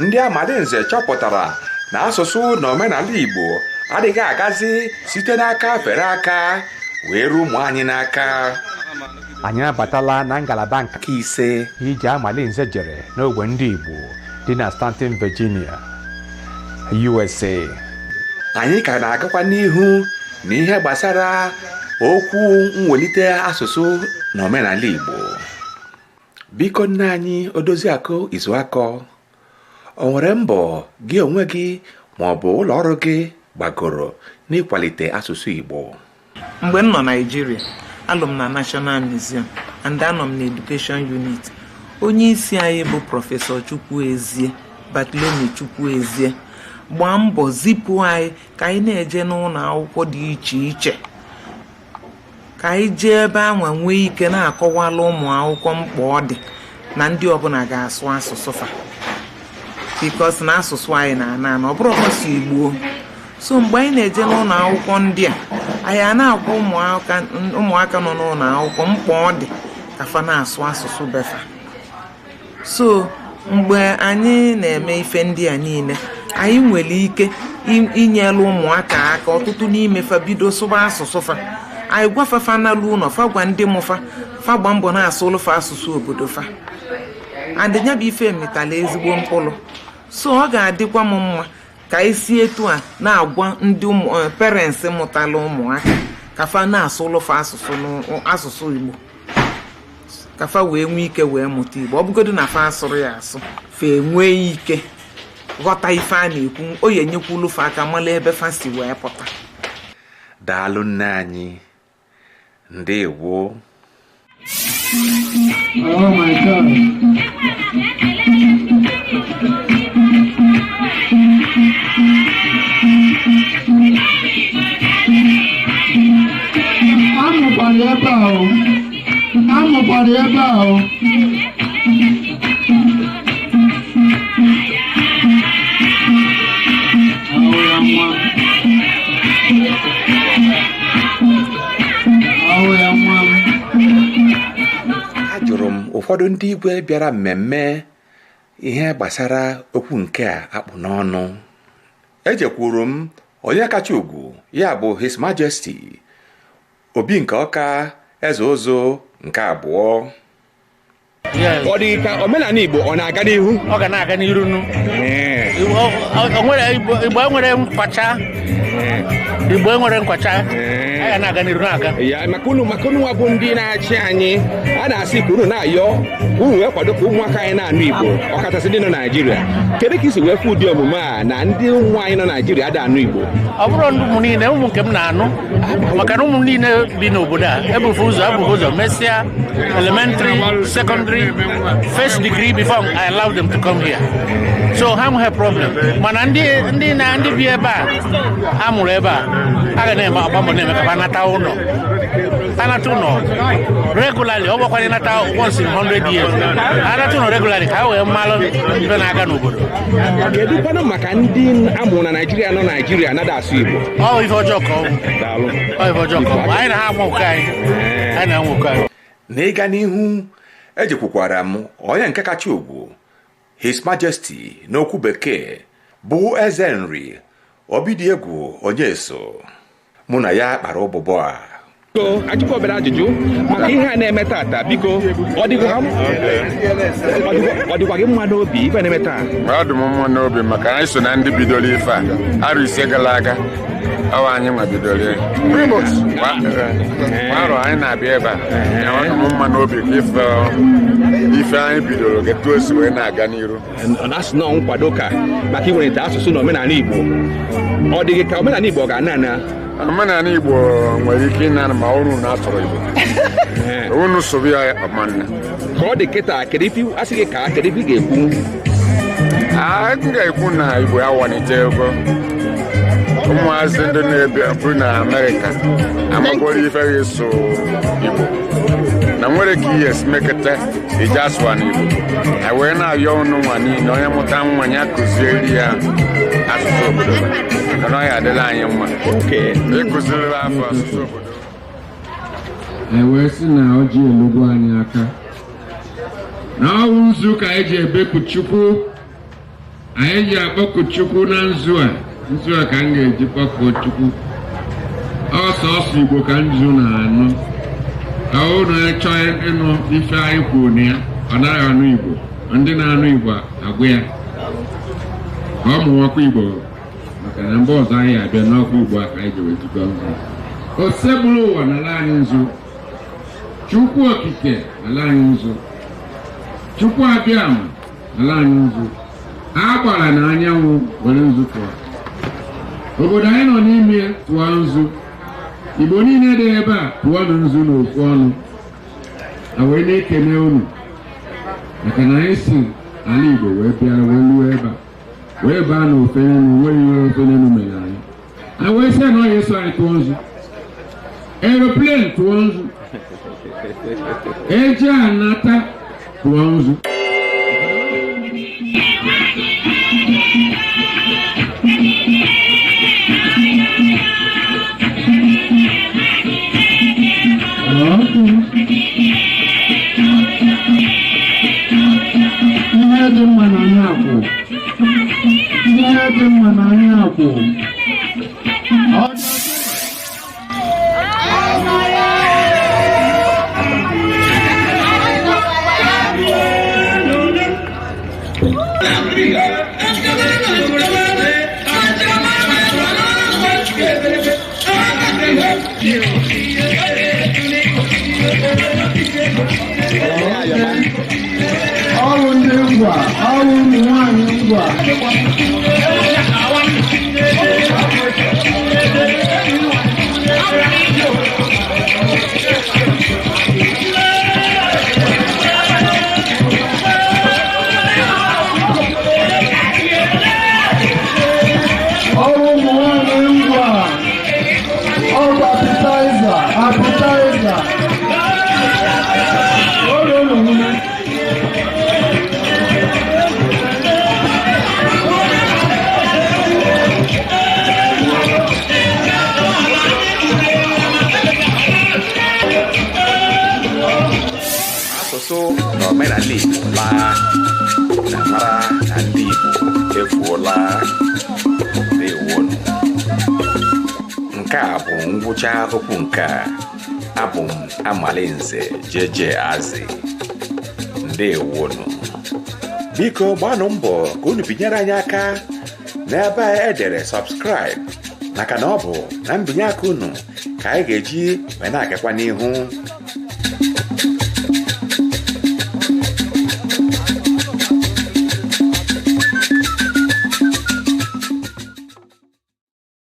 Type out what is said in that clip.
ndị Amalinze chọpụtara na asụsụ na omenala Igbo adịghị agazi site n'aka fere aka wee ruo ụmụ anyị n'aka. Anyị abatala na ngalaba nke ise Ije Amalinze Jere n'ogbe ndị Igbo dị na Staunton, Virginia, USA. Anyị ka na-agakwa n'ihu n'ihe gbasara okwu mwelite asụsụ na omenala Igbo. Biko nne anyị Odoziaku Izuako, o nwere mbọ gị onwe gị ma ọ bụ ụlọ ọrụ gị gbagoro n'ịkwalite asụsụ Igbo? Mgbe m nọ Nigeria, alụ m na National Museum and anọ m na Education Unit. Onye isi anyị bụ Prọfesọ Chukwuezie Bartolome Chukwuezie gbaa mbọ zipụ anyị ka anyị na-eje n'ụlọ akwụkwọ dị iche iche, ka anyị jee ebe anwa nwee ike na-akọwala ụmụ akwụkwọ mkpa ọ dị na ndị ọbụla ga-asụ asụsụ fa, bikos na asụsụ anyị na-ana ọ bụrụ ọsọ Igbo. So mgbe anyị na-eje n'ụlọ akwụkwọ ndị a, anyị na-agwa ụmụaka nọ n'ụlọ akwụkwọ mkpa ọ dị ka fa na-asụ asụsụ befa. So mgbe anyị na-eme ife ndị a niile, anyị nwere ike inyelu ụmụaka aka ọtụtụ n'ime fa bido sụba asụsụ fa. Anyị gwafafa n'alụ ụlọ fa gwa ndị mụfa fa gba mbọ na-asụlụ fa asụsụ obodo fa. Adịnya bụ ife metala ezigbo mkpụrụ. So ọ ga-adịkwa m mma ka esi etu a na-agwa ndị parents mụtala ụmụaka ka fa na-asụlụ fa asụsụ Igbo, ka fa wee nwee ike wee mụta Igbo. Ọ bụgodu na fa asụrụ ya asụ, fa enwee ike ghọta ife a na-ekwu, o ya enyekwulu fa aka mala ebe fa si wee pụta. Daalụ nne anyị. Ndewo. Oh my God. I'm Ajụrụ m ụfọdụ ndị Igwe bịara mmemme ihe gbasara okwu nke a akpụ n'ọnụ. Ejekwuru m onye kacha ugwu, ya bụ His Majesty Obi nke Awka Eze Uzu nke abụọ. Ọ dị ka omenala Igbo ọ na-aga n'ihu? Ọ ga na-aga n'iru nu. Igbo enwere nkwacha. Igbo enwere nkwacha. Anyị na-aga n'iru na-aga. Ya maka unu nwa bụ ndị na-achị anyị, a na-asị ka unu na-ayọ unu wee kwado ka ụmụaka anyị na-anụ Igbo, ọkachasị ndị nọ Naịjirịa. Kedu ka isi wee fụ ụdị omume a na ndị ụmụ anyị nọ Naịjirịa ada anụ Igbo? Ọ bụrụ ndị ụmụ niile, ụmụ nke m na-anụ, maka na ụmụ niile bi n'obodo a ebufe ụzọ mesịa elementary, secondary, first degree before I allow them to come here. So ha nweghị problem. Mana ndị bi ebe a amụrụ ebe a ga na-eme agba mbọ na-eme ka ha nata ụlọ. Anata ụlọ regularly, ọ bụkwa nata once in 100 years. Anata ụlọ regularly ka ha wee mmalụ ibe na-aga n'obodo. Kedu kwanụ maka ndị amụrụ na Naịjirịa nọ Naịjirịa anaghị asụ Igbo? Ọ ife ọjọọ ka ọ bụ. Ọ ife ọjọọ ka ọ bụ. Anyị na ha amụ ụka anyị. Anyị na-amụ ụka anyị. N'ịga n'ihu, ejekwukwara m onye nke kacha ugwu, His Majesty n'okwu bekee bụ Eze Nri Obidiegwu Onyeso. Mụ na ya kpara ụbụbọ a. Biko, ajụkwa obere ajụjụ maka ihe a na-eme tata. Biko, ọ dịkwa gị mma n'obi ife na-eme taa? Ọ dị m mma n'obi maka anyị so na ndị bidoro ife a arụ ise gara aga. Ọ anyị nwa bidoro arọ anyị na-abịa ebe a. Ọ dị m mma n'obi ka ife anyị bidoro ga-etu osi wee na-aga n'iru. Ọ na-asị nọọ nkwado ka maka iwelite asụsụ na omenala Igbo. Ọ dị gị ka omenala Igbo ga-ana? Omenala Igbo nwere ike ịnara ma unu na-asọrọ Igbo. Unu sobu ya ọmanna. Ka ọ dị kịta, kedu ife asị gị ka kedu ife ị ga-ekwu? M ga-ekwu na Igbo ya walite ego. Ụmụazị ndị na-ebi na Amerịka amagoro ife ga-eso Igbo na nwere ka ihe esimekete iji asụwa n'Igbo. Wee na-ayọ unu nwa niile onye mụta nwa ya kụzieri ya asụsụ obodo. Ọ ya adịla anyị mma ịkụziri afọ asụsụ obodo. Wee sị na ọ ji elugo anyị aka na ọwụ nzu ka eji ebepụ Chukwu anyị ji akpọku Chukwu na nzu a ka m ga-eji kpọkuo Chukwu ọsọsọ Igbo ka nzu na-anụ ka unu chọọ ịnụ ife anyị kwuru na ya ọ naghị anụ Igbo ndị na-anụ Igbo agwụ ya ka ọ mụwakwa Igbo maka na mgbe ọzọ anyị abịa n'ọkwa Igbo a ka anyị ji wezụga nzu osegburu ụwa n'ala anyị nzu Chukwu okike n'ala anyị nzu Chukwu abịam n'ala anyị nzu a gbara na anyanwụ were nzu tụọ obodo anyị nọ n'ime tụọ nzu Igbo niile dị ebe a tụọ nzu n'ofu ọnụ a wee na-ekene unu maka na anyị si ala Igbo wee bịa wee luo ebe a wee baa na ofe n'elu nwere ihe ofe n'elu mere anyị wee sị na Onyeso anyị tụọ nzu aeroplane tụọ nzu eji anata tụọ nzu ihe dị mma n'anya akwụ ọrụ ndị ngwa ọrụ ụmụ nwanyị ngwa na omenala Igbo laa na mara na ndị Igbo efuola na-ewonu. Nke a bụ ngwụcha okwu nke abụ m Amalinze Jere ndewonu. Biko gbanụ mbọ ka unu binyere anyị aka n'ebe edere subscribe maka na ọ bụ na mbinye aka unu ka anyị ga-eji wee na-agakwa n'ihu